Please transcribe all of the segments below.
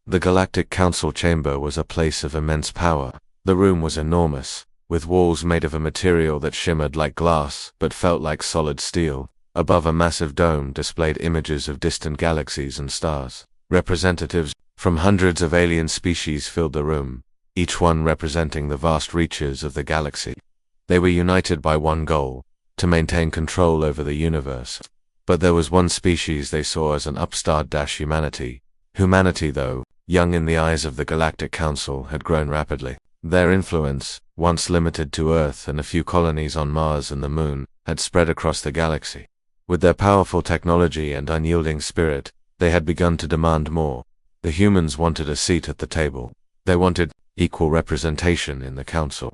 The Galactic Council chamber was a place of immense power. The room was enormous, with walls made of a material that shimmered like glass but felt like solid steel. Above a massive dome displayed images of distant galaxies and stars. Representatives from hundreds of alien species filled the room, each one representing the vast reaches of the galaxy. They were united by one goal: to maintain control over the universe. But there was one species they saw as an upstart-humanity. Humanity, though young in the eyes of the Galactic Council, had grown rapidly. Their influence, once limited to Earth and a few colonies on Mars and the Moon, had spread across the galaxy. With their powerful technology and unyielding spirit, they had begun to demand more. The humans wanted a seat at the table. They wanted equal representation in the Council.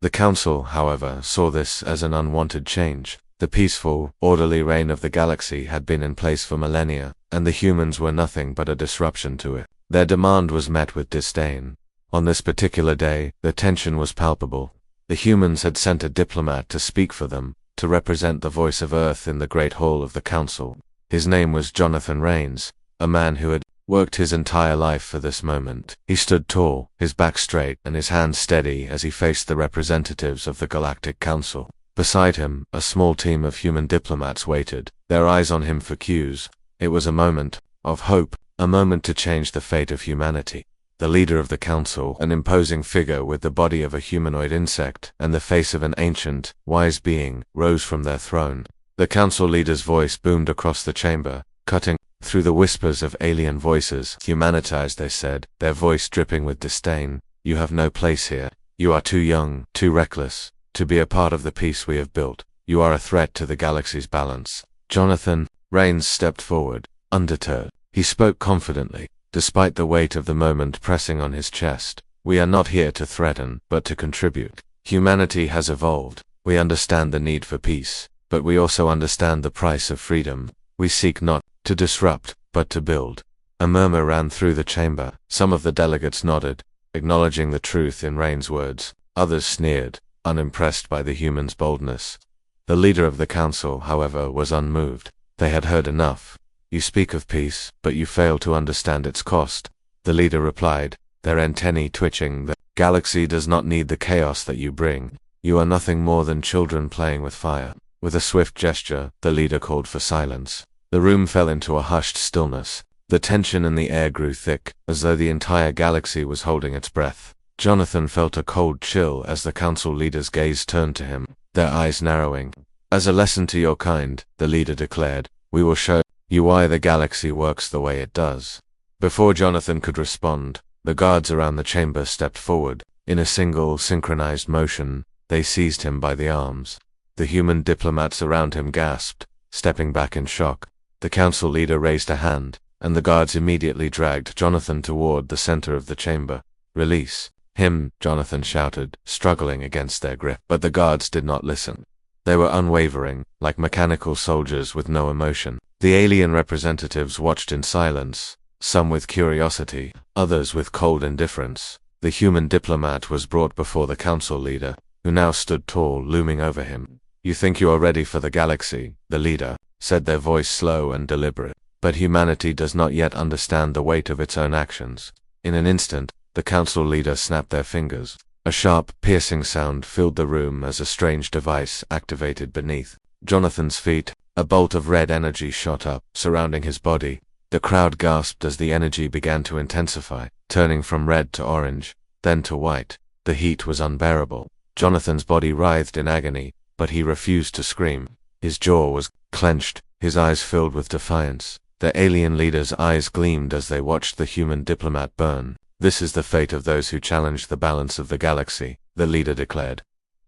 The Council, however, saw this as an unwanted change. The peaceful, orderly reign of the galaxy had been in place for millennia, and the humans were nothing but a disruption to it. Their demand was met with disdain. On this particular day, the tension was palpable. The humans had sent a diplomat to speak for them, to represent the voice of Earth in the Great Hall of the Council. His name was Jonathan Rains, a man who had worked his entire life for this moment. He stood tall, his back straight and his hands steady as he faced the representatives of the Galactic Council. Beside him, a small team of human diplomats waited, their eyes on him for cues. It was a moment of hope, a moment to change the fate of humanity. The leader of the Council, an imposing figure with the body of a humanoid insect and the face of an ancient, wise being, rose from their throne. The Council leader's voice boomed across the chamber, cutting through the whispers of alien voices. "Humanitized," they said, their voice dripping with disdain. "You have no place here. You are too young, too reckless, to be a part of the peace we have built. You are a threat to the galaxy's balance." Jonathan Rains stepped forward, undeterred. He spoke confidently, despite the weight of the moment pressing on his chest. "We are not here to threaten, but to contribute. Humanity has evolved. We understand the need for peace, but we also understand the price of freedom. We seek not to disrupt, but to build." A murmur ran through the chamber. Some of the delegates nodded, acknowledging the truth in Rain's words. Others sneered, unimpressed by the humans' boldness. The leader of the Council, however, was unmoved. They had heard enough. "You speak of peace, but you fail to understand its cost," the leader replied, their antennae twitching. "The galaxy does not need the chaos that you bring. You are nothing more than children playing with fire." With a swift gesture, the leader called for silence. The room fell into a hushed stillness. The tension in the air grew thick, as though the entire galaxy was holding its breath. Jonathan felt a cold chill as the Council leader's gaze turned to him, their eyes narrowing. "As a lesson to your kind," the leader declared, "we will show you why the galaxy works the way it does." Before Jonathan could respond, the guards around the chamber stepped forward. In a single, synchronized motion, they seized him by the arms. The human diplomats around him gasped, stepping back in shock. The Council leader raised a hand, and the guards immediately dragged Jonathan toward the center of the chamber. "Release him," Jonathan shouted, struggling against their grip. But the guards did not listen. They were unwavering, like mechanical soldiers with no emotion. The alien representatives watched in silence, some with curiosity, others with cold indifference. The human diplomat was brought before the Council leader, who now stood tall, looming over him. "You think you are ready for the galaxy," the leader said, their voice slow and deliberate. "But humanity does not yet understand the weight of its own actions." In an instant, the Council leader snapped their fingers. A sharp, piercing sound filled the room as a strange device activated beneath Jonathan's feet. A bolt of red energy shot up, surrounding his body. The crowd gasped as the energy began to intensify, turning from red to orange, then to white. The heat was unbearable. Jonathan's body writhed in agony, but he refused to scream. His jaw was clenched, his eyes filled with defiance. The alien leader's eyes gleamed as they watched the human diplomat burn. "This is the fate of those who challenge the balance of the galaxy," the leader declared.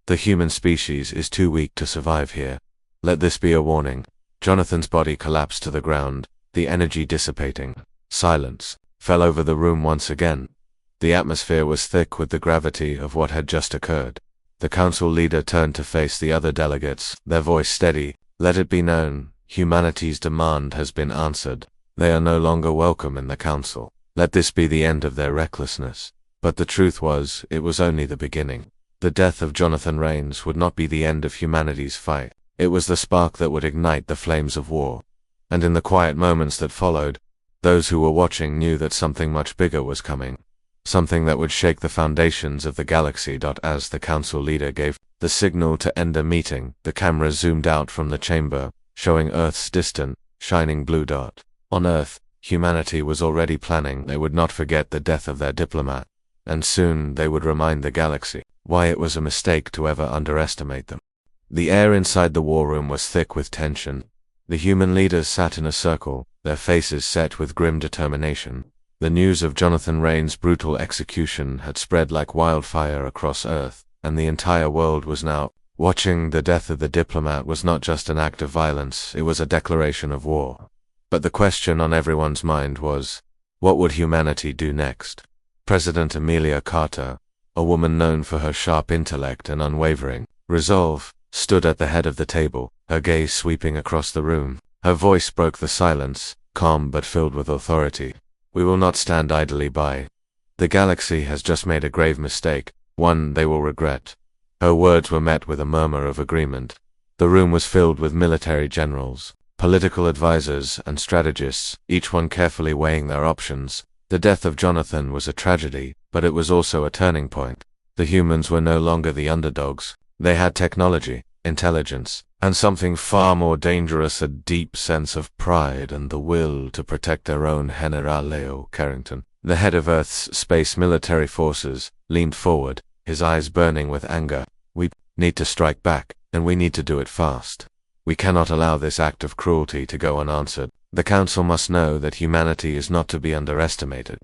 "The human species is too weak to survive here. Let this be a warning." Jonathan's body collapsed to the ground, the energy dissipating. Silence fell over the room once again. The atmosphere was thick with the gravity of what had just occurred. The Council leader turned to face the other delegates, their voice steady. "Let it be known, humanity's demand has been answered. They are no longer welcome in the Council. Let this be the end of their recklessness." But the truth was, it was only the beginning. The death of Jonathan Rains would not be the end of humanity's fight. It was the spark that would ignite the flames of war. And in the quiet moments that followed, Those who were watching knew that something much bigger was coming. Something that would shake the foundations of the galaxy. As the council leader gave the signal to end the meeting, the camera zoomed out from the chamber, showing Earth's distant, shining blue dot. On Earth, humanity was already planning they would not forget the death of their diplomat, and soon they would remind the galaxy why it was a mistake to ever underestimate them. The air inside the war room was thick with tension. The human leaders sat in a circle, their faces set with grim determination. The news of Jonathan Rain's brutal execution had spread like wildfire across Earth, and the entire world was now watching. The death of the diplomat was not just an act of violence, it was a declaration of war. But the question on everyone's mind was, what would humanity do next? President Amelia Carter, a woman known for her sharp intellect and unwavering resolve, stood at the head of the table, her gaze sweeping across the room. Her voice broke the silence, calm but filled with authority. We will not stand idly by. The galaxy has just made a grave mistake, one they will regret. Her words were met with a murmur of agreement. The room was filled with military generals, political advisors, and strategists, each one carefully weighing their options. The death of Jonathan was a tragedy, but it was also a turning point. The humans were no longer the underdogs. They had technology, intelligence, and something far more dangerous, a deep sense of pride and the will to protect their own. General Leo Carrington, the head of Earth's space military forces, leaned forward, his eyes burning with anger. We need to strike back, and we need to do it fast. We cannot allow this act of cruelty to go unanswered. The Council must know that humanity is not to be underestimated.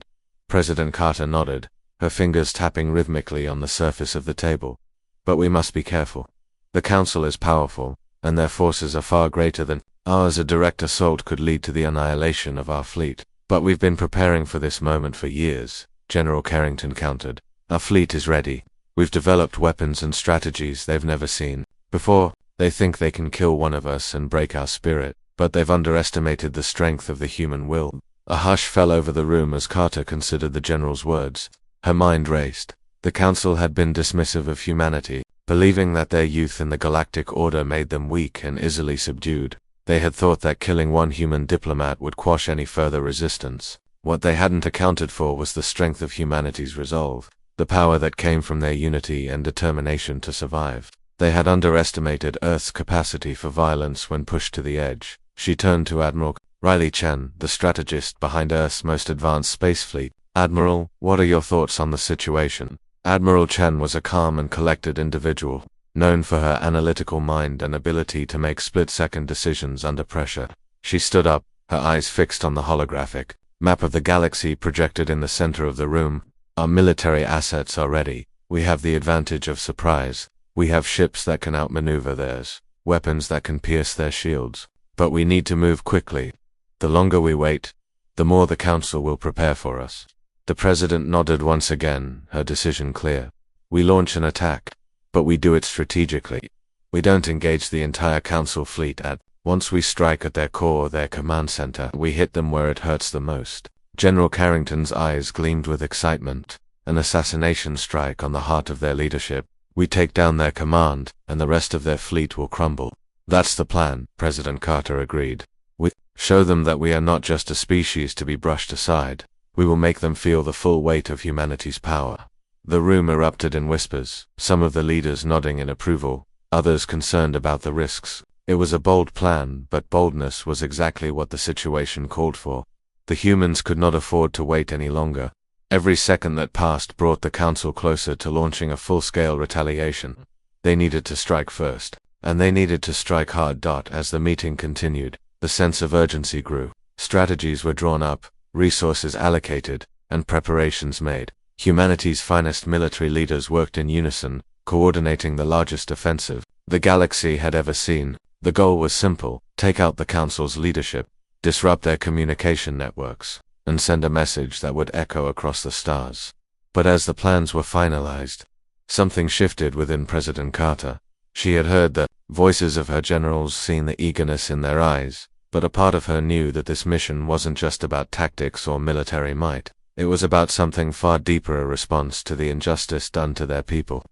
President Carter nodded, her fingers tapping rhythmically on the surface of the table. But we must be careful. The Council is powerful, and their forces are far greater than ours. A direct assault could lead to the annihilation of our fleet. But we've been preparing for this moment for years, General Carrington countered. Our fleet is ready. We've developed weapons and strategies they've never seen before. They think they can kill one of us and break our spirit, but they've underestimated the strength of the human will. A hush fell over the room as Carter considered the general's words. Her mind raced. The Council had been dismissive of humanity, believing that their youth in the Galactic Order made them weak and easily subdued. They had thought that killing one human diplomat would quash any further resistance. What they hadn't accounted for was the strength of humanity's resolve, the power that came from their unity and determination to survive. They had underestimated Earth's capacity for violence when pushed to the edge. She turned to Admiral Riley Chen, the strategist behind Earth's most advanced space fleet. Admiral, what are your thoughts on the situation? Admiral Chen was a calm and collected individual, known for her analytical mind and ability to make split-second decisions under pressure. She stood up, her eyes fixed on the holographic map of the galaxy projected in the center of the room. Our military assets are ready. We have the advantage of surprise. We have ships that can outmaneuver theirs, weapons that can pierce their shields. But we need to move quickly. The longer we wait, the more the Council will prepare for us. The President nodded once again, her decision clear. We launch an attack, but we do it strategically. We don't engage the entire Council fleet at once. We strike at their core, their command center. We hit them where it hurts the most. General Carrington's eyes gleamed with excitement. An assassination strike on the heart of their leadership. We take down their command, and the rest of their fleet will crumble. That's the plan, President Carter agreed. We show them that we are not just a species to be brushed aside. We will make them feel the full weight of humanity's power. The room erupted in whispers, some of the leaders nodding in approval, others concerned about the risks. It was a bold plan, but boldness was exactly what the situation called for. The humans could not afford to wait any longer. Every second that passed brought the Council closer to launching a full-scale retaliation. They needed to strike first, and they needed to strike hard. As the meeting continued, the sense of urgency grew. Strategies were drawn up, resources allocated, and preparations made. Humanity's finest military leaders worked in unison, coordinating the largest offensive the galaxy had ever seen. The goal was simple: take out the Council's leadership, disrupt their communication networks, and send a message that would echo across the stars. But as the plans were finalized, something shifted within President Carter. She had heard the voices of her generals, seen the eagerness in their eyes, but a part of her knew that this mission wasn't just about tactics or military might. It was about something far deeper, a response to the injustice done to their people.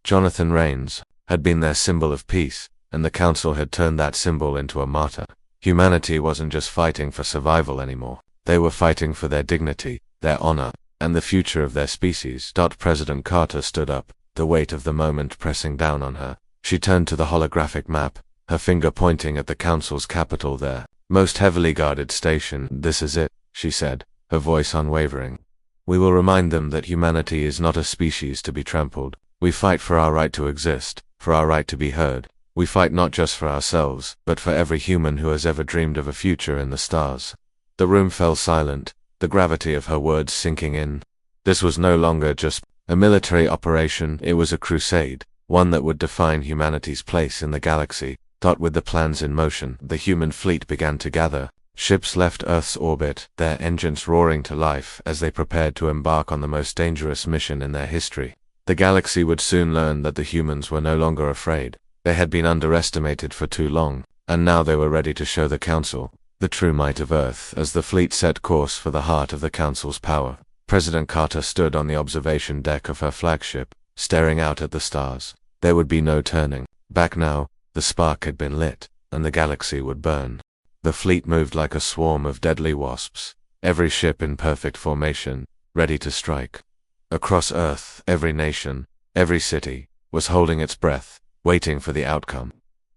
Jonathan Rains had been their symbol of peace, and the Council had turned that symbol into a martyr. Humanity wasn't just fighting for survival anymore. They were fighting for their dignity, their honor, and the future of their species. President Carter stood up, the weight of the moment pressing down on her. She turned to the holographic map, her finger pointing at the Council's capital there. Most heavily guarded station. This is it, she said, her voice unwavering. We will remind them that humanity is not a species to be trampled. We fight for our right to exist, for our right to be heard. We fight not just for ourselves, but for every human who has ever dreamed of a future in the stars. The room fell silent, the gravity of her words sinking in. This was no longer just a military operation, it was a crusade, one that would define humanity's place in the galaxy. With the plans in motion, the human fleet began to gather. Ships left Earth's orbit, their engines roaring to life as they prepared to embark on the most dangerous mission in their history. The galaxy would soon learn that the humans were no longer afraid. They had been underestimated for too long, and now they were ready to show the Council the true might of Earth. As the fleet set course for the heart of the Council's power, President Carter stood on the observation deck of her flagship, staring out at the stars. There would be no turning back now. The spark had been lit, and the galaxy would burn. The fleet moved like a swarm of deadly wasps, every ship in perfect formation, ready to strike. Across Earth, every nation, every city, was holding its breath, waiting for the outcome.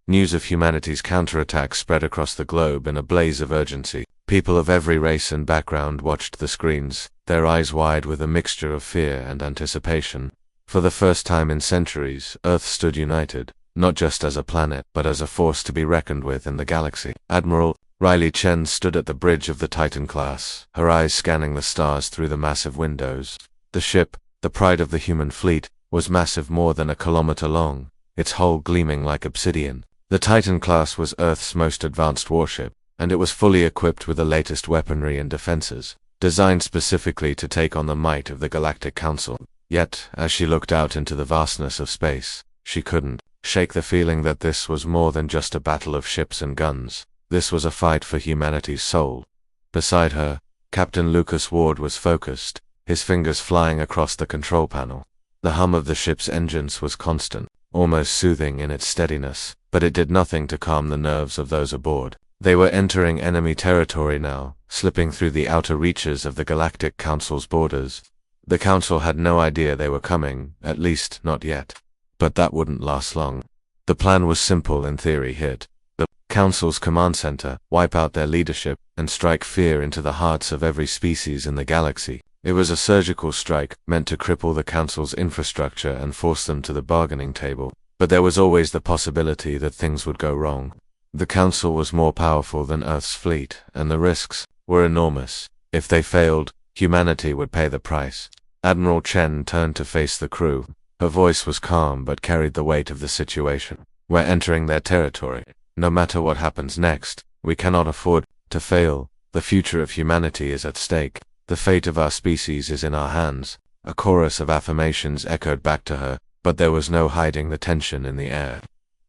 News of humanity's counterattack spread across the globe in a blaze of urgency. People of every race and background watched the screens, their eyes wide with a mixture of fear and anticipation. For the first time in centuries, Earth stood united, not just as a planet, but as a force to be reckoned with in the galaxy. Admiral Riley Chen stood at the bridge of the Titan class, her eyes scanning the stars through the massive windows. The ship, the pride of the human fleet, was massive, more than a kilometer long, its hull gleaming like obsidian. The Titan class was Earth's most advanced warship, and it was fully equipped with the latest weaponry and defenses, designed specifically to take on the might of the Galactic Council. Yet, as she looked out into the vastness of space, she couldn't shake the feeling that this was more than just a battle of ships and guns. This was a fight for humanity's soul. Beside her, Captain Lucas Ward was focused, his fingers flying across the control panel. The hum of the ship's engines was constant, almost soothing in its steadiness, but it did nothing to calm the nerves of those aboard. They were entering enemy territory now, slipping through the outer reaches of the Galactic Council's borders. The Council had no idea they were coming, at least not yet. But that wouldn't last long. The plan was simple in theory: hit the Council's command center, wipe out their leadership, and strike fear into the hearts of every species in the galaxy. It was a surgical strike, meant to cripple the Council's infrastructure and force them to the bargaining table. But there was always the possibility that things would go wrong. The Council was more powerful than Earth's fleet, and the risks were enormous. If they failed, humanity would pay the price. Admiral Chen turned to face the crew. Her voice was calm but carried the weight of the situation. We're entering their territory. No matter what happens next, we cannot afford to fail. The future of humanity is at stake. The fate of our species is in our hands. A chorus of affirmations echoed back to her, but there was no hiding the tension in the air.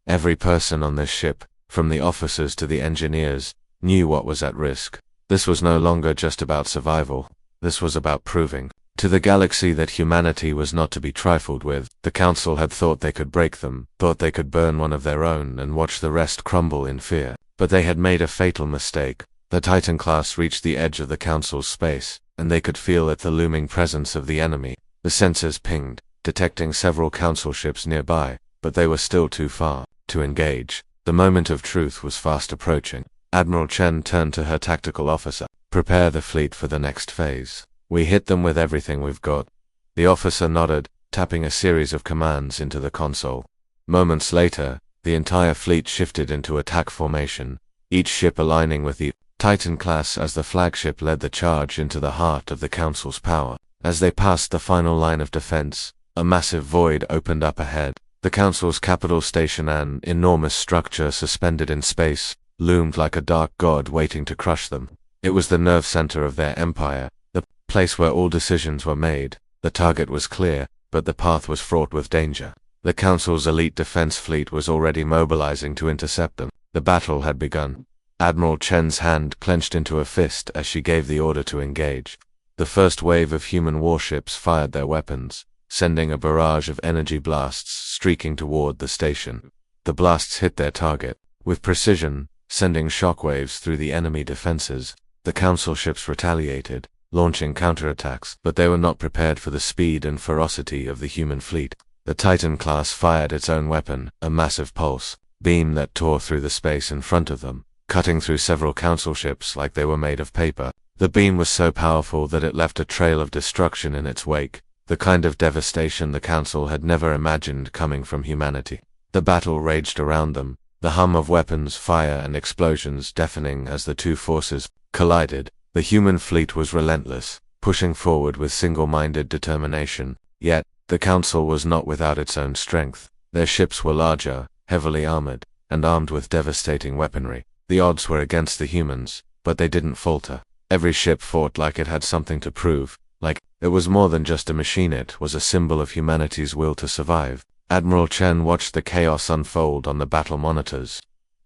Every person on this ship, from the officers to the engineers, knew what was at risk. This was no longer just about survival. This was about proving to the galaxy that humanity was not to be trifled with. The Council had thought they could break them, thought they could burn one of their own and watch the rest crumble in fear. But they had made a fatal mistake. The Titan class reached the edge of the Council's space, and they could feel it, the looming presence of the enemy. The sensors pinged, detecting several Council ships nearby, but they were still too far to engage. The moment of truth was fast approaching. Admiral Chen turned to her tactical officer. Prepare the fleet for the next phase. We hit them with everything we've got. The officer nodded, tapping a series of commands into the console. Moments later, the entire fleet shifted into attack formation, each ship aligning with the Titan class as the flagship led the charge into the heart of the Council's power. As they passed the final line of defense, a massive void opened up ahead. The Council's capital station, an enormous structure suspended in space, loomed like a dark god waiting to crush them. It was the nerve center of their empire, the place where all decisions were made. The target was clear, but the path was fraught with danger. The Council's elite defense fleet was already mobilizing to intercept them. The battle had begun. Admiral Chen's hand clenched into a fist as she gave the order to engage. The first wave of human warships fired their weapons, sending a barrage of energy blasts streaking toward the station. The blasts hit their target with precision, sending shockwaves through the enemy defenses. The Council ships retaliated, launching counterattacks, but they were not prepared for the speed and ferocity of the human fleet. The Titan class fired its own weapon, a massive pulse beam that tore through the space in front of them, cutting through several Council ships like they were made of paper. The beam was so powerful that it left a trail of destruction in its wake, the kind of devastation the Council had never imagined coming from humanity. The battle raged around them, the hum of weapons, fire, and explosions deafening as the two forces collided. The human fleet was relentless, pushing forward with single-minded determination. Yet, the Council was not without its own strength. Their ships were larger, heavily armored, and armed with devastating weaponry. The odds were against the humans, but they didn't falter. Every ship fought like it had something to prove, like it was more than just a machine. It was a symbol of humanity's will to survive. Admiral Chen watched the chaos unfold on the battle monitors.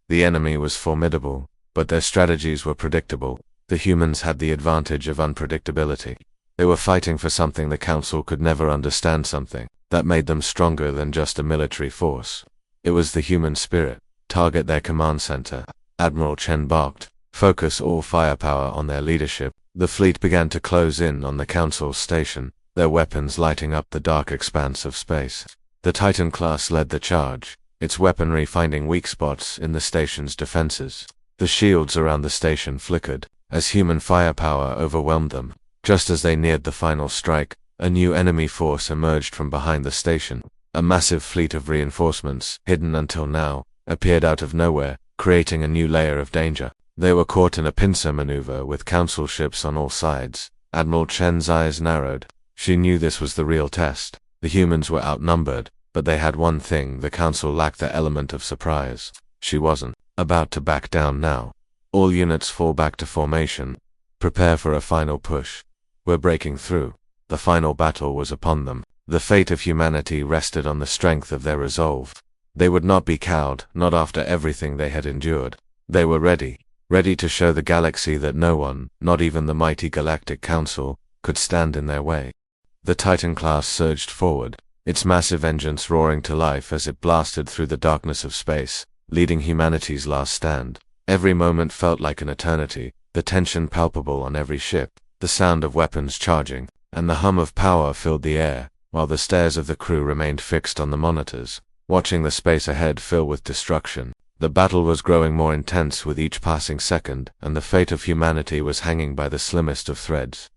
The enemy was formidable, but their strategies were predictable. The humans had the advantage of unpredictability. They were fighting for something the Council could never understand, something that made them stronger than just a military force. It was the human spirit. Target their command center, Admiral Chen barked. Focus all firepower on their leadership. The fleet began to close in on the Council station, their weapons lighting up the dark expanse of space. The Titan class led the charge, its weaponry finding weak spots in the station's defenses. The shields around the station flickered as human firepower overwhelmed them. Just as they neared the final strike, a new enemy force emerged from behind the station. A massive fleet of reinforcements, hidden until now, appeared out of nowhere, creating a new layer of danger. They were caught in a pincer maneuver with Council ships on all sides. Admiral Chen's eyes narrowed. She knew this was the real test. The humans were outnumbered, but they had one thing: the Council lacked the element of surprise. She wasn't about to back down now. All units fall back to formation. Prepare for a final push. We're breaking through. The final battle was upon them. The fate of humanity rested on the strength of their resolve. They would not be cowed, not after everything they had endured. They were ready to show the galaxy that no one, not even the mighty Galactic Council, could stand in their way. The Titan class surged forward, its massive engines roaring to life as it blasted through the darkness of space, leading humanity's last stand. Every moment felt like an eternity, the tension palpable on every ship, the sound of weapons charging, and the hum of power filled the air, while the stares of the crew remained fixed on the monitors, watching the space ahead fill with destruction. The battle was growing more intense with each passing second, and the fate of humanity was hanging by the slimmest of threads.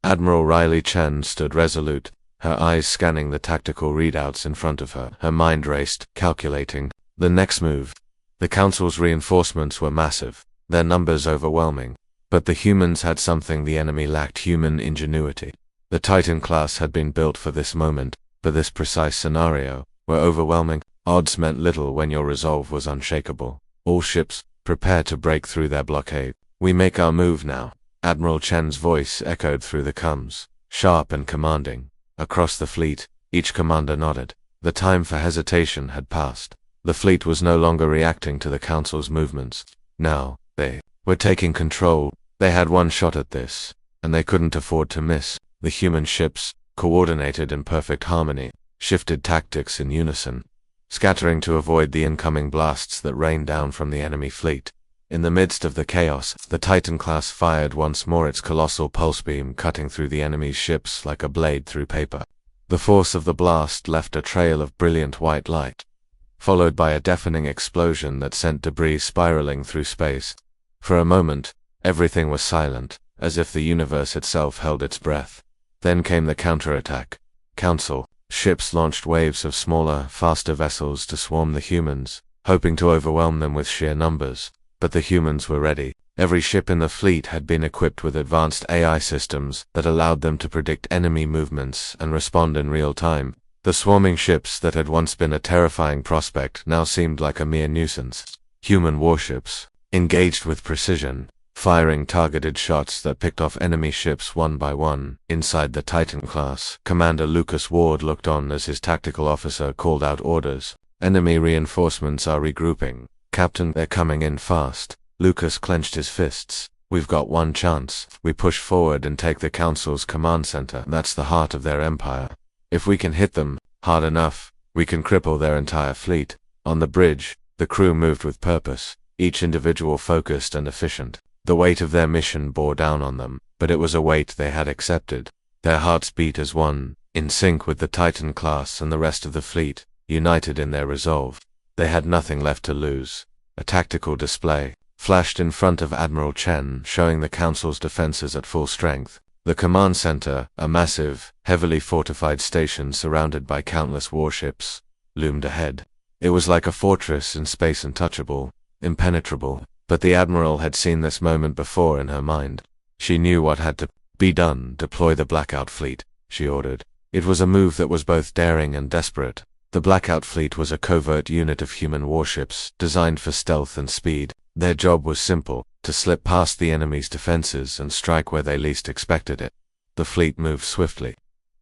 Admiral Riley Chen stood resolute, her eyes scanning the tactical readouts in front of her. Her mind raced, calculating the next move. The Council's reinforcements were massive, their numbers overwhelming, but the humans had something the enemy lacked: human ingenuity. The Titan class had been built for this moment, for this precise scenario, where overwhelming odds meant little when your resolve was unshakable. All ships, prepare to break through their blockade. We make our move now. Admiral Chen's voice echoed through the comms, sharp and commanding. Across the fleet, each commander nodded. The time for hesitation had passed. The fleet was no longer reacting to the Council's movements. Now, they were taking control. They had one shot at this, and they couldn't afford to miss. The human ships, coordinated in perfect harmony, shifted tactics in unison, scattering to avoid the incoming blasts that rained down from the enemy fleet. In the midst of the chaos, the Titan class fired once more, its colossal pulse beam cutting through the enemy's ships like a blade through paper. The force of the blast left a trail of brilliant white light, followed by a deafening explosion that sent debris spiraling through space. For a moment, everything was silent, as if the universe itself held its breath. Then came the counterattack. Council ships launched waves of smaller, faster vessels to swarm the humans, hoping to overwhelm them with sheer numbers. But the humans were ready. Every ship in the fleet had been equipped with advanced AI systems that allowed them to predict enemy movements and respond in real time. The swarming ships that had once been a terrifying prospect now seemed like a mere nuisance. Human warships engaged with precision, firing targeted shots that picked off enemy ships one by one. Inside the Titan class, Commander Lucas Ward looked on as his tactical officer called out orders. Enemy reinforcements are regrouping. Captain, they're coming in fast. Lucas clenched his fists. We've got one chance. We push forward and take the Council's command center. That's the heart of their empire. If we can hit them hard enough, we can cripple their entire fleet. On the bridge, the crew moved with purpose, each individual focused and efficient. The weight of their mission bore down on them, but it was a weight they had accepted. Their hearts beat as one, in sync with the Titan class and the rest of the fleet, united in their resolve. They had nothing left to lose. A tactical display flashed in front of Admiral Chen, showing the Council's defenses at full strength. The command center, a massive, heavily fortified station surrounded by countless warships, loomed ahead. It was like a fortress in space, untouchable, impenetrable, but the Admiral had seen this moment before in her mind. She knew what had to be done. Deploy the Blackout Fleet, she ordered. It was a move that was both daring and desperate. The Blackout Fleet was a covert unit of human warships, designed for stealth and speed. Their job was simple: to slip past the enemy's defenses and strike where they least expected it. The fleet moved swiftly,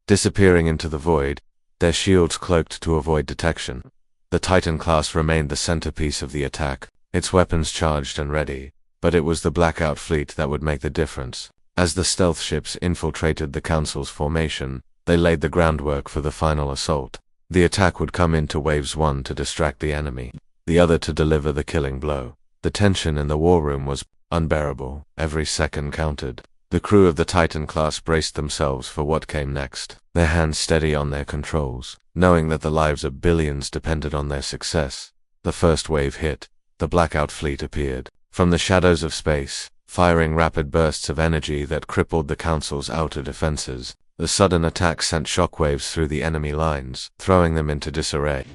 disappearing into the void, their shields cloaked to avoid detection. The Titan class remained the centerpiece of the attack, its weapons charged and ready, but it was the Blackout Fleet that would make the difference. As the stealth ships infiltrated the Council's formation, they laid the groundwork for the final assault. The attack would come into waves, one to distract the enemy, the other to deliver the killing blow. The tension in the war room was unbearable. Every second counted. The crew of the Titan class braced themselves for what came next, their hands steady on their controls, knowing that the lives of billions depended on their success. The first wave hit. The Blackout Fleet appeared from the shadows of space, firing rapid bursts of energy that crippled the Council's outer defenses. The sudden attack sent shockwaves through the enemy lines, throwing them into disarray.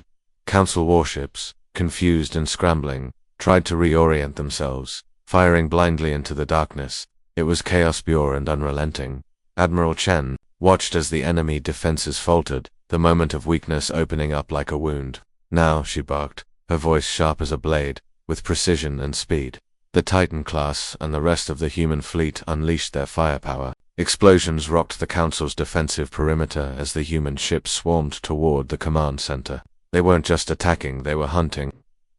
Council warships, confused and scrambling, tried to reorient themselves, firing blindly into the darkness. It was chaos pure and unrelenting. Admiral Chen watched as the enemy defenses faltered, the moment of weakness opening up like a wound. Now, she barked, her voice sharp as a blade, with precision and speed. The Titan class and the rest of the human fleet unleashed their firepower. Explosions rocked the Council's defensive perimeter as the human ships swarmed toward the command center. They weren't just attacking, they were hunting.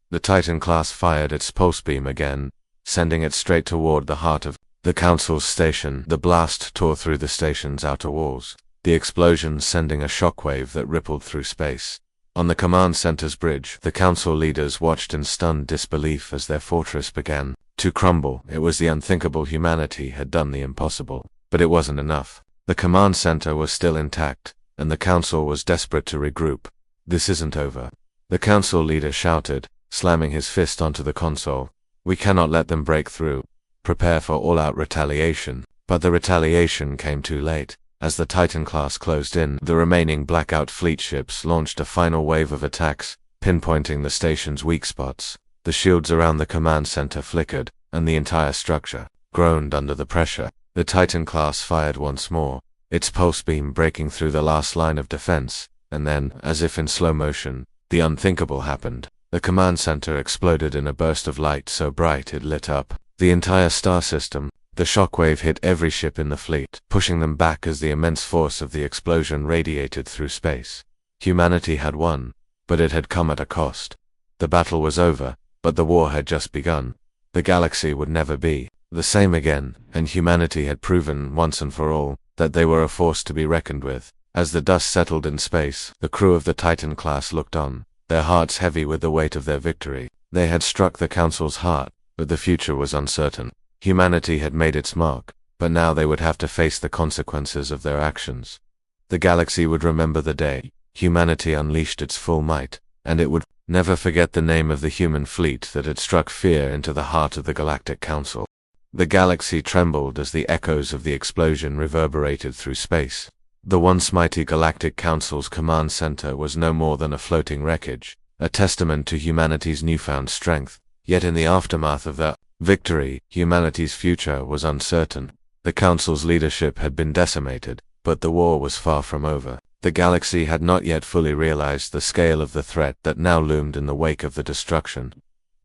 The Titan class fired its pulse beam again, sending it straight toward the heart of the Council's station. The blast tore through the station's outer walls, the explosion sending a shockwave that rippled through space. On the command center's bridge, the Council leaders watched in stunned disbelief as their fortress began to crumble. It was the unthinkable. Humanity had done the impossible, but it wasn't enough. The command center was still intact, and the Council was desperate to regroup. This isn't over, the Council leader shouted, slamming his fist onto the console. We cannot let them break through. Prepare for all-out retaliation. But the retaliation came too late. As the Titan class closed in, the remaining Blackout Fleet ships launched a final wave of attacks, pinpointing the station's weak spots. The shields around the command center flickered, and the entire structure groaned under the pressure. The Titan class fired once more, its pulse beam breaking through the last line of defense, and then, as if in slow motion, the unthinkable happened. The command center exploded in a burst of light so bright it lit up the entire star system. The shockwave hit every ship in the fleet, pushing them back as the immense force of the explosion radiated through space. Humanity had won, but it had come at a cost. The battle was over, but the war had just begun. The galaxy would never be the same again, and humanity had proven once and for all that they were a force to be reckoned with. As the dust settled in space, the crew of the Titan class looked on, their hearts heavy with the weight of their victory. They had struck the Council's heart, but the future was uncertain. Humanity had made its mark, but now they would have to face the consequences of their actions. The galaxy would remember the day humanity unleashed its full might, and it would never forget the name of the human fleet that had struck fear into the heart of the Galactic Council. The galaxy trembled as the echoes of the explosion reverberated through space. The once mighty Galactic Council's command center was no more than a floating wreckage, a testament to humanity's newfound strength. Yet in the aftermath of that victory, humanity's future was uncertain. The Council's leadership had been decimated, but the war was far from over. The galaxy had not yet fully realized the scale of the threat that now loomed in the wake of the destruction.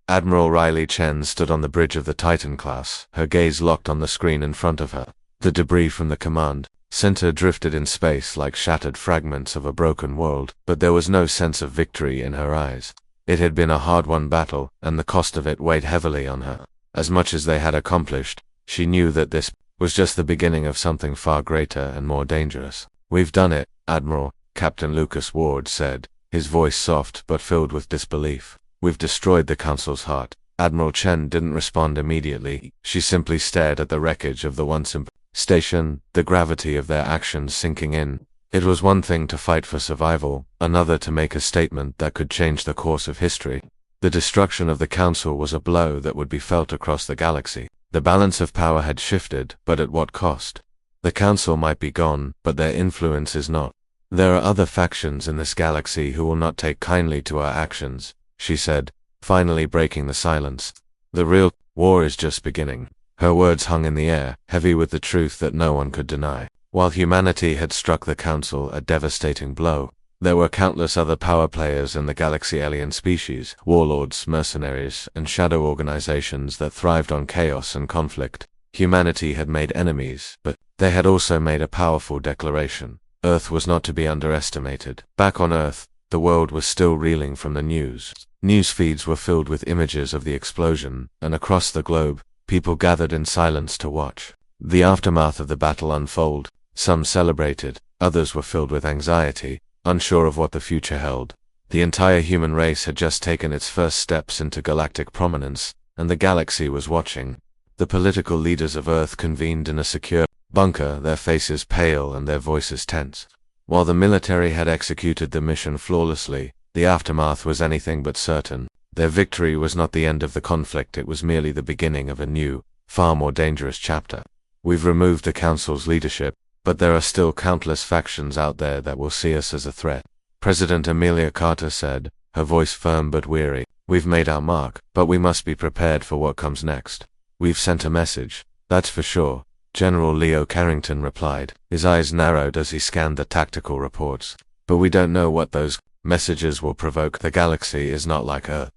Admiral Riley Chen stood on the bridge of the Titan class, her gaze locked on the screen in front of her. The debris from the command center drifted in space like shattered fragments of a broken world, but there was no sense of victory in her eyes. It had been a hard-won battle, and the cost of it weighed heavily on her. As much as they had accomplished, she knew that this was just the beginning of something far greater and more dangerous. "We've done it, Admiral," Captain Lucas Ward said, his voice soft but filled with disbelief. "We've destroyed the Council's heart. Admiral Chen didn't respond immediately. She simply stared at the wreckage of the once station, the gravity of their actions sinking in. It was one thing to fight for survival, another to make a statement that could change the course of history. The destruction of the Council was a blow that would be felt across the galaxy. The balance of power had shifted, but at what cost? The Council might be gone, but their influence is not. There are other factions in this galaxy who will not take kindly to our actions, she said, finally breaking the silence. The real war is just beginning. Her words hung in the air, heavy with the truth that no one could deny. While humanity had struck the Council a devastating blow, there were countless other power players in the galaxy, alien species, warlords, mercenaries, and shadow organizations that thrived on chaos and conflict. Humanity had made enemies, but they had also made a powerful declaration. Earth was not to be underestimated. Back on Earth, the world was still reeling from the news. News feeds were filled with images of the explosion, and across the globe, people gathered in silence to watch the aftermath of the battle unfold. Some celebrated, others were filled with anxiety, unsure of what the future held. The entire human race had just taken its first steps into galactic prominence, and the galaxy was watching. The political leaders of Earth convened in a secure bunker, their faces pale and their voices tense. While the military had executed the mission flawlessly, the aftermath was anything but certain. Their victory was not the end of the conflict, it was merely the beginning of a new, far more dangerous chapter. We've removed the Council's leadership, but there are still countless factions out there that will see us as a threat. President Amelia Carter said, her voice firm but weary. We've made our mark, but we must be prepared for what comes next. We've sent a message, that's for sure, General Leo Carrington replied, his eyes narrowed as he scanned the tactical reports. But we don't know what those messages will provoke. The galaxy is not like Earth.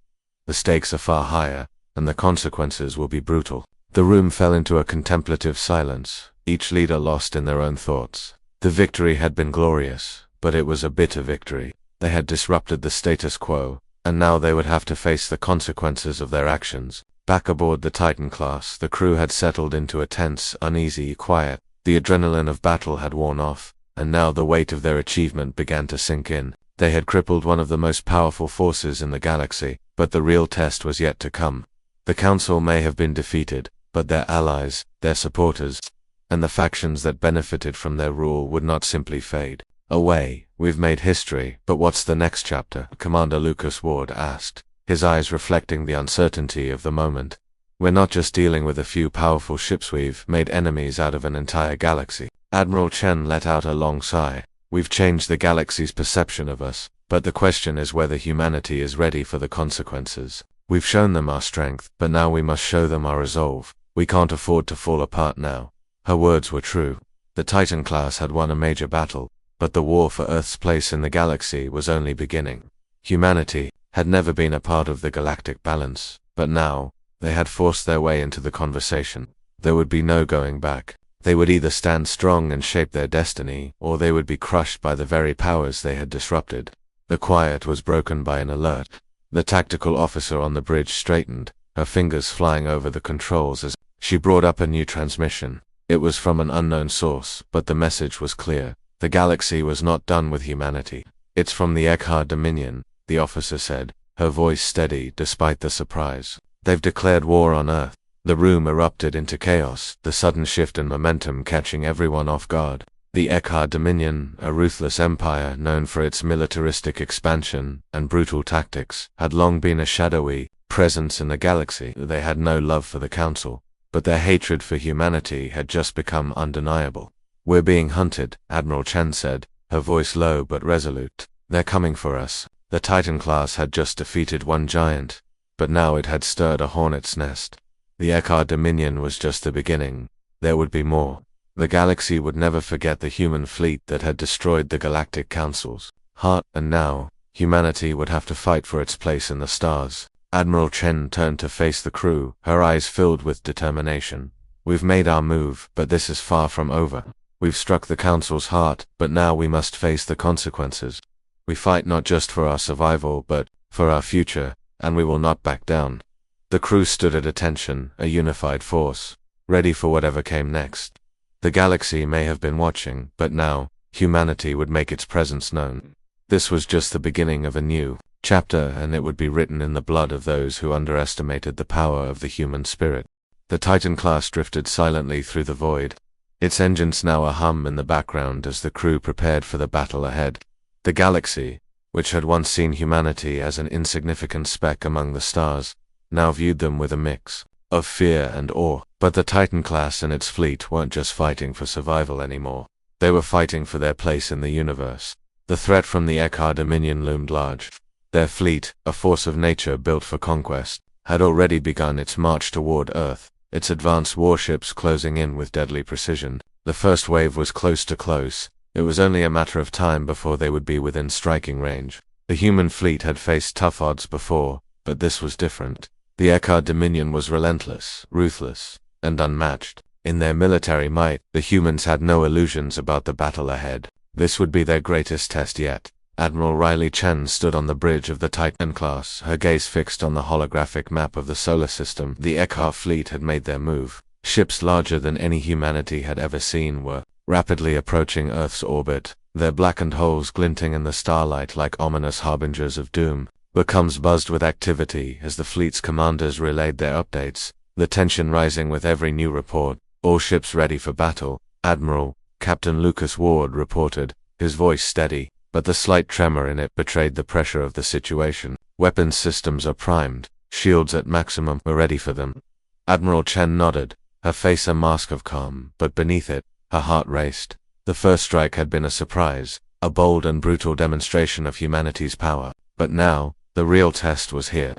The stakes are far higher, and the consequences will be brutal. The room fell into a contemplative silence, each leader lost in their own thoughts. The victory had been glorious, but it was a bitter victory. They had disrupted the status quo, and now they would have to face the consequences of their actions. Back aboard the Titan class, the crew had settled into a tense, uneasy quiet. The adrenaline of battle had worn off, and now the weight of their achievement began to sink in. They had crippled one of the most powerful forces in the galaxy, but the real test was yet to come. The Council may have been defeated, but their allies, their supporters, and the factions that benefited from their rule would not simply fade away. We've made history, but what's the next chapter? Commander Lucas Ward asked, his eyes reflecting the uncertainty of the moment. We're not just dealing with a few powerful ships, we've made enemies out of an entire galaxy. Admiral Chen let out a long sigh. We've changed the galaxy's perception of us, but the question is whether humanity is ready for the consequences. We've shown them our strength, but now we must show them our resolve. We can't afford to fall apart now. Her words were true. The Titan class had won a major battle, but the war for Earth's place in the galaxy was only beginning. Humanity had never been a part of the galactic balance, but now, they had forced their way into the conversation. There would be no going back. They would either stand strong and shape their destiny, or they would be crushed by the very powers they had disrupted. The quiet was broken by an alert. The tactical officer on the bridge straightened, her fingers flying over the controls as she brought up a new transmission. It was from an unknown source, but the message was clear. The galaxy was not done with humanity. It's from the HFY Dominion, the officer said, her voice steady despite the surprise. They've declared war on Earth. The room erupted into chaos, the sudden shift in momentum catching everyone off guard. The HFY Dominion, a ruthless empire known for its militaristic expansion and brutal tactics, had long been a shadowy presence in the galaxy. They had no love for the Council, but their hatred for humanity had just become undeniable. We're being hunted, Admiral Chen said, her voice low but resolute. They're coming for us. The Titan class had just defeated one giant, but now it had stirred a hornet's nest. The HFY Dominion was just the beginning. There would be more. The galaxy would never forget the human fleet that had destroyed the Galactic Council's heart, and now, humanity would have to fight for its place in the stars. Admiral Chen turned to face the crew, her eyes filled with determination. We've made our move, but this is far from over. We've struck the Council's heart, but now we must face the consequences. We fight not just for our survival, but for our future, and we will not back down. The crew stood at attention, a unified force, ready for whatever came next. The galaxy may have been watching, but now, humanity would make its presence known. This was just the beginning of a new chapter, and it would be written in the blood of those who underestimated the power of the human spirit. The Titan class drifted silently through the void, its engines now a hum in the background as the crew prepared for the battle ahead. The galaxy, which had once seen humanity as an insignificant speck among the stars, now viewed them with a mix of fear and awe. But the Titan class and its fleet weren't just fighting for survival anymore. They were fighting for their place in the universe. The threat from the Ekar Dominion loomed large. Their fleet, a force of nature built for conquest, had already begun its march toward Earth, its advanced warships closing in with deadly precision. The first wave was close to close. It was only a matter of time before they would be within striking range. The human fleet had faced tough odds before, but this was different. The Ekar Dominion was relentless, ruthless, and unmatched. In their military might, the humans had no illusions about the battle ahead. This would be their greatest test yet. Admiral Riley Chen stood on the bridge of the Titan class, her gaze fixed on the holographic map of the solar system. The Ekar fleet had made their move. Ships larger than any humanity had ever seen were rapidly approaching Earth's orbit, their blackened hulls glinting in the starlight like ominous harbingers of doom. The comms buzzed with activity as the fleet's commanders relayed their updates, the tension rising with every new report. All ships ready for battle, Admiral Captain Lucas Ward reported, his voice steady, but the slight tremor in it betrayed the pressure of the situation. Weapons systems are primed, shields at maximum, we're ready for them. Admiral Chen nodded, her face a mask of calm, but beneath it, her heart raced. The first strike had been a surprise, a bold and brutal demonstration of humanity's power, but now, the real test was here.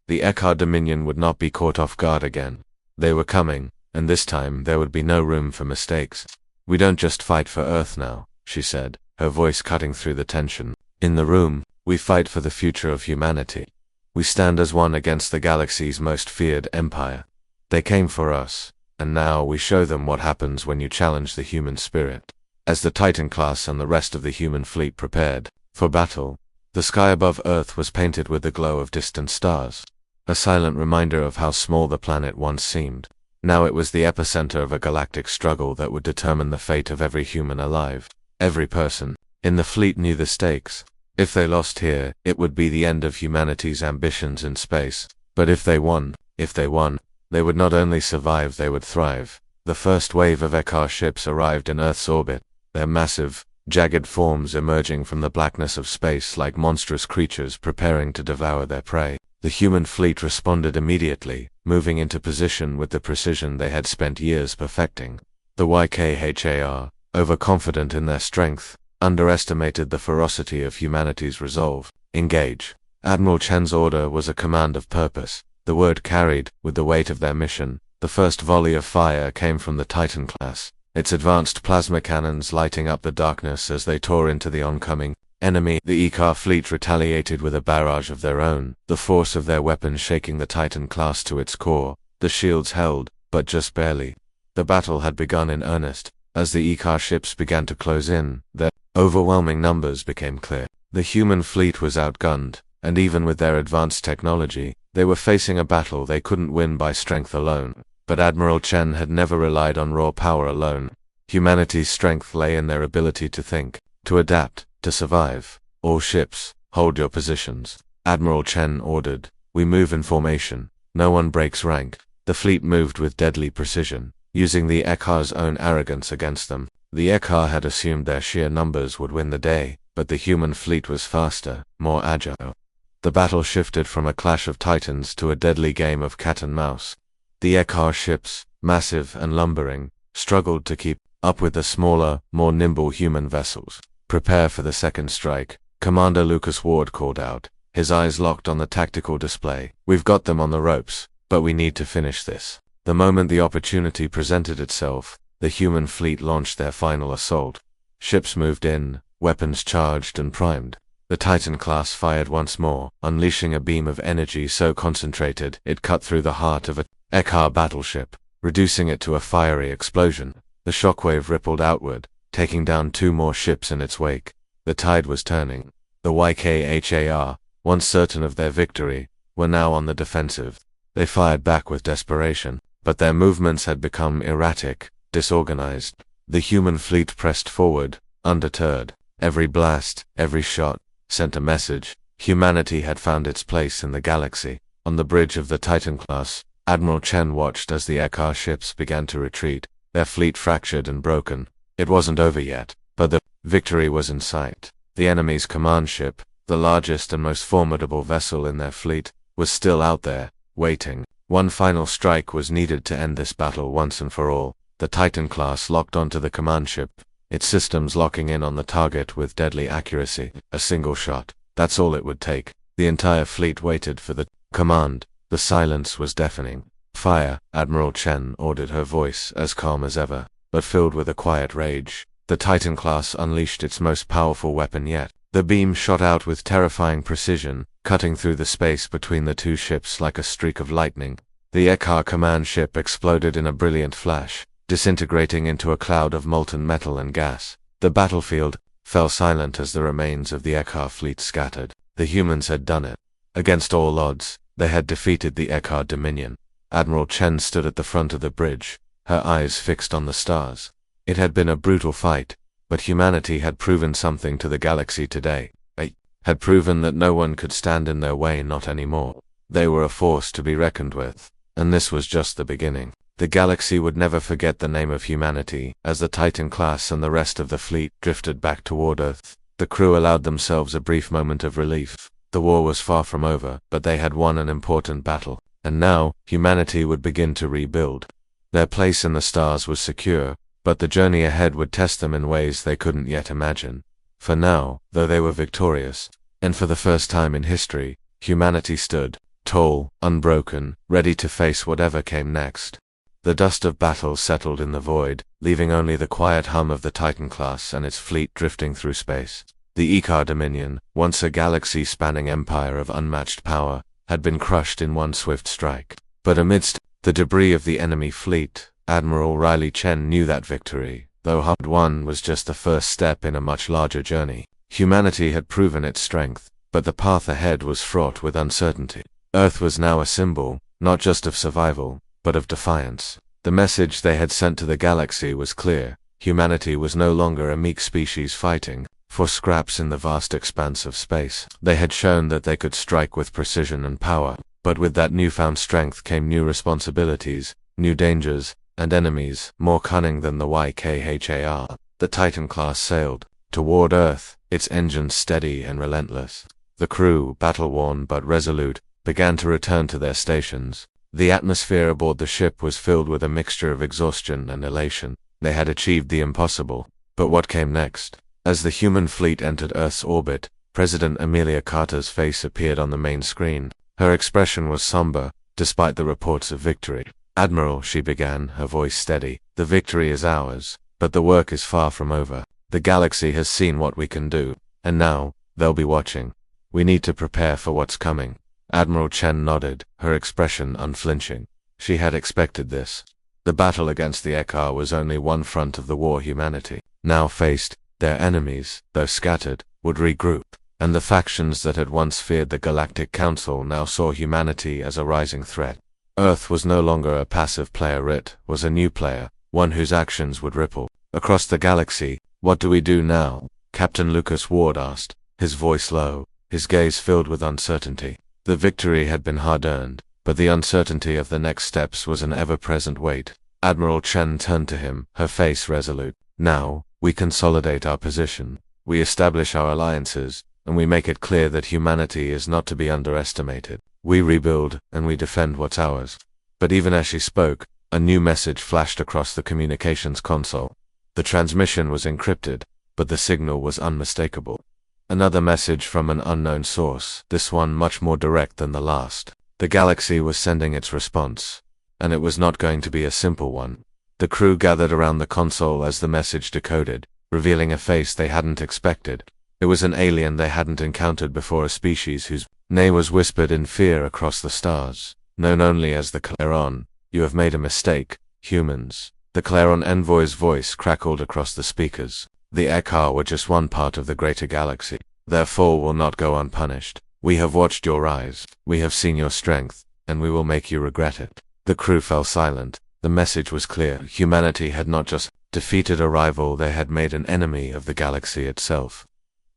The Ekar Dominion would not be caught off guard again. They were coming, and this time there would be no room for mistakes. We don't just fight for Earth now, she said, her voice cutting through the tension. In the room, we fight for the future of humanity. We stand as one against the galaxy's most feared empire. They came for us, and now we show them what happens when you challenge the human spirit. As the Titan class and the rest of the human fleet prepared for battle, the sky above Earth was painted with the glow of distant stars, a silent reminder of how small the planet once seemed. Now it was the epicenter of a galactic struggle that would determine the fate of every human alive. Every person in the fleet knew the stakes. If they lost here, it would be the end of humanity's ambitions in space. But if they won, they would not only survive, they would thrive. The first wave of Ekar ships arrived in Earth's orbit, their massive, jagged forms emerging from the blackness of space like monstrous creatures preparing to devour their prey. The human fleet responded immediately, moving into position with the precision they had spent years perfecting. The YKHAR, overconfident in their strength, underestimated the ferocity of humanity's resolve. Engage. Admiral Chen's order was a command of purpose. The word carried with the weight of their mission. The first volley of fire came from the Titan class, its advanced plasma cannons lighting up the darkness as they tore into the oncoming enemy. The Ekar fleet retaliated with a barrage of their own, the force of their weapons shaking the Titan class to its core. The shields held, but just barely. The battle had begun in earnest. As the Ekar ships began to close in, their overwhelming numbers became clear. The human fleet was outgunned, and even with their advanced technology, they were facing a battle they couldn't win by strength alone. But Admiral Chen had never relied on raw power alone. Humanity's strength lay in their ability to think, to adapt, to survive. All ships, hold your positions. Admiral Chen ordered. We move in formation. No one breaks rank. The fleet moved with deadly precision, using the Ekar's own arrogance against them. The Ekar had assumed their sheer numbers would win the day, but the human fleet was faster, more agile. The battle shifted from a clash of titans to a deadly game of cat and mouse. The Ekar ships, massive and lumbering, struggled to keep up with the smaller, more nimble human vessels. Prepare for the second strike, Commander Lucas Ward called out, his eyes locked on the tactical display. We've got them on the ropes, but we need to finish this. The moment the opportunity presented itself, the human fleet launched their final assault. Ships moved in, weapons charged and primed. The Titan class fired once more, unleashing a beam of energy so concentrated it cut through the heart of a Ekar battleship, reducing it to a fiery explosion. The shockwave rippled outward, taking down 2 more ships in its wake. The tide was turning. The YKHAR, once certain of their victory, were now on the defensive. They fired back with desperation, but their movements had become erratic, disorganized. The human fleet pressed forward, undeterred. Every blast, every shot, sent a message. Humanity had found its place in the galaxy. On the bridge of the Titan class, Admiral Chen watched as the Ekar ships began to retreat, their fleet fractured and broken. It wasn't over yet, but the victory was in sight. The enemy's command ship, the largest and most formidable vessel in their fleet, was still out there, waiting. One final strike was needed to end this battle once and for all. The Titan class locked onto the command ship, its systems locking in on the target with deadly accuracy. A single shot. That's all it would take. The entire fleet waited for the command. The silence was deafening. Fire, Admiral Chen ordered, her voice as calm as ever, but filled with a quiet rage. The Titan class unleashed its most powerful weapon yet. The beam shot out with terrifying precision, cutting through the space between the two ships like a streak of lightning. The Ekar command ship exploded in a brilliant flash, disintegrating into a cloud of molten metal and gas. The battlefield fell silent as the remains of the Ekar fleet scattered. The humans had done it. Against all odds, they had defeated the Ekar Dominion. Admiral Chen stood at the front of the bridge, her eyes fixed on the stars. It had been a brutal fight, but humanity had proven something to the galaxy today. They had proven that no one could stand in their way, not anymore. They were a force to be reckoned with, and this was just the beginning. The galaxy would never forget the name of humanity. As the Titan class and the rest of the fleet drifted back toward Earth, the crew allowed themselves a brief moment of relief. The war was far from over, but they had won an important battle, and now humanity would begin to rebuild. Their place in the stars was secure, but the journey ahead would test them in ways they couldn't yet imagine. For now, though they were victorious, and for the first time in history, humanity stood, tall, unbroken, ready to face whatever came next. The dust of battle settled in the void, leaving only the quiet hum of the Titan class and its fleet drifting through space. The Ekar Dominion, once a galaxy-spanning empire of unmatched power, had been crushed in one swift strike. But amidst the debris of the enemy fleet, Admiral Riley Chen knew that victory, though Hard One, was just the first step in a much larger journey. Humanity had proven its strength, but the path ahead was fraught with uncertainty. Earth was now a symbol, not just of survival, but of defiance. The message they had sent to the galaxy was clear. Humanity was no longer a meek species fighting for scraps in the vast expanse of space. They had shown that they could strike with precision and power, but with that newfound strength came new responsibilities, new dangers, and enemies more cunning than the YKHAR. The Titan class sailed toward Earth, its engines steady and relentless. The crew, battle-worn but resolute, began to return to their stations. The atmosphere aboard the ship was filled with a mixture of exhaustion and elation. They had achieved the impossible. But what came next? As the human fleet entered Earth's orbit, President Amelia Carter's face appeared on the main screen. Her expression was somber, despite the reports of victory. "Admiral," she began, her voice steady, "the victory is ours, but the work is far from over. The galaxy has seen what we can do, and now, they'll be watching. We need to prepare for what's coming." Admiral Chen nodded, her expression unflinching. She had expected this. The battle against the Ekar was only one front of the war humanity now faced. Their enemies, though scattered, would regroup, and the factions that had once feared the Galactic Council now saw humanity as a rising threat. Earth was no longer a passive player, it was a new player, one whose actions would ripple across the galaxy. "What do we do now?" Captain Lucas Ward asked, his voice low, his gaze filled with uncertainty. The victory had been hard-earned, but the uncertainty of the next steps was an ever-present weight. Admiral Chen turned to him, her face resolute. "Now, we consolidate our position, we establish our alliances, and we make it clear that humanity is not to be underestimated. We rebuild, and we defend what's ours." But even as she spoke, a new message flashed across the communications console. The transmission was encrypted, but the signal was unmistakable. Another message from an unknown source, this one much more direct than the last. The galaxy was sending its response, and it was not going to be a simple one. The crew gathered around the console as the message decoded, revealing a face they hadn't expected. It was an alien they hadn't encountered before, a species whose name was whispered in fear across the stars. Known only as the Claron. "You have made a mistake, humans." The Claron envoy's voice crackled across the speakers. "The Ekar were just one part of the greater galaxy. Their fall will not go unpunished. We have watched your rise, we have seen your strength, and we will make you regret it." The crew fell silent. The message was clear. Humanity had not just defeated a rival, they had made an enemy of the galaxy itself.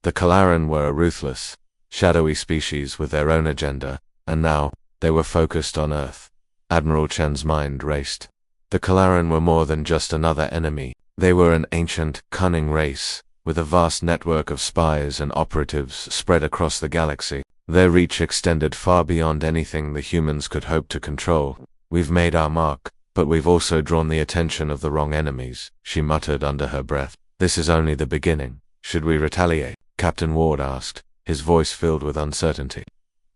The Kalaran were ruthless. shadowy species with their own agenda, and now, they were focused on Earth. Admiral Chen's mind raced. The Kalaran were more than just another enemy. They were an ancient, cunning race, with a vast network of spies and operatives spread across the galaxy. Their reach extended far beyond anything the humans could hope to control. "We've made our mark, but we've also drawn the attention of the wrong enemies," she muttered under her breath. "This is only the beginning. Should we retaliate?" Captain Ward asked, his voice filled with uncertainty.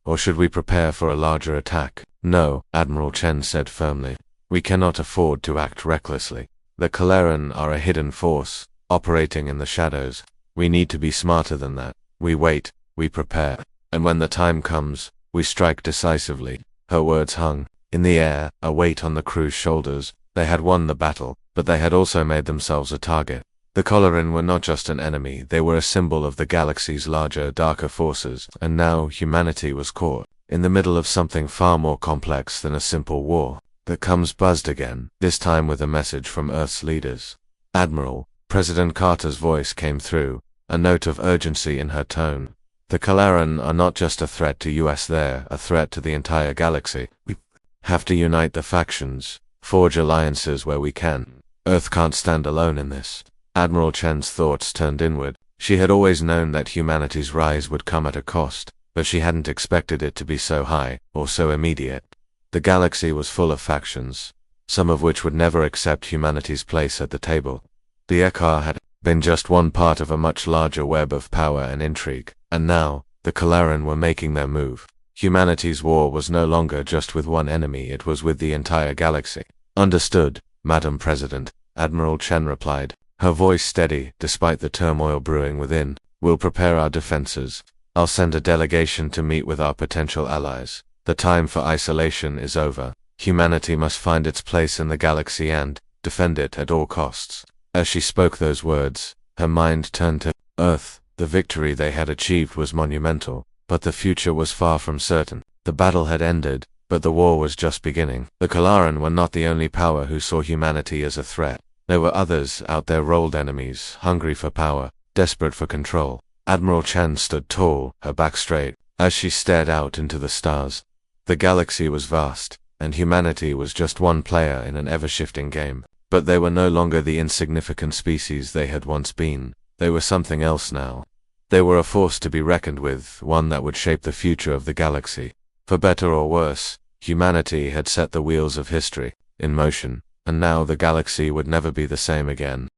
"Or should we prepare for a larger attack?" "No," Admiral Chen said firmly. "We cannot afford to act recklessly. The Kalaran are a hidden force, operating in the shadows. We need to be smarter than that. We wait, we prepare, and when the time comes, we strike decisively." Her words hung in the air, a weight on the crew's shoulders. They had won the battle, but they had also made themselves a target. The Kalaran were not just an enemy, they were a symbol of the galaxy's larger, darker forces, and now humanity was caught in the middle of something far more complex than a simple war. The comms buzzed again, this time with a message from Earth's leaders. "Admiral," President Carter's voice came through, a note of urgency in her tone. "The Kalaran are not just a threat to US, they're a threat to the entire galaxy. We have to unite the factions, forge alliances where we can. Earth can't stand alone in this." Admiral Chen's thoughts turned inward. She had always known that humanity's rise would come at a cost, but she hadn't expected it to be so high, or so immediate. The galaxy was full of factions, some of which would never accept humanity's place at the table. The Ekar had been just one part of a much larger web of power and intrigue, and now, the Kalaran were making their move. Humanity's war was no longer just with one enemy, it was with the entire galaxy. "Understood, Madam President," Admiral Chen replied, her voice steady despite the turmoil brewing within. "We'll prepare our defenses. I'll send a delegation to meet with our potential allies. The time for isolation is over. Humanity must find its place in the galaxy and defend it at all costs." As she spoke those words, her mind turned to Earth. The victory they had achieved was monumental, but the future was far from certain. The battle had ended, but the war was just beginning. The Kalaran were not the only power who saw humanity as a threat. There were others out there, rolled enemies, hungry for power, desperate for control. Admiral Chen stood tall, her back straight, as she stared out into the stars. The galaxy was vast, and humanity was just one player in an ever-shifting game. But they were no longer the insignificant species they had once been. They were something else now. They were a force to be reckoned with, one that would shape the future of the galaxy. For better or worse, humanity had set the wheels of history in motion, and now the galaxy would never be the same again.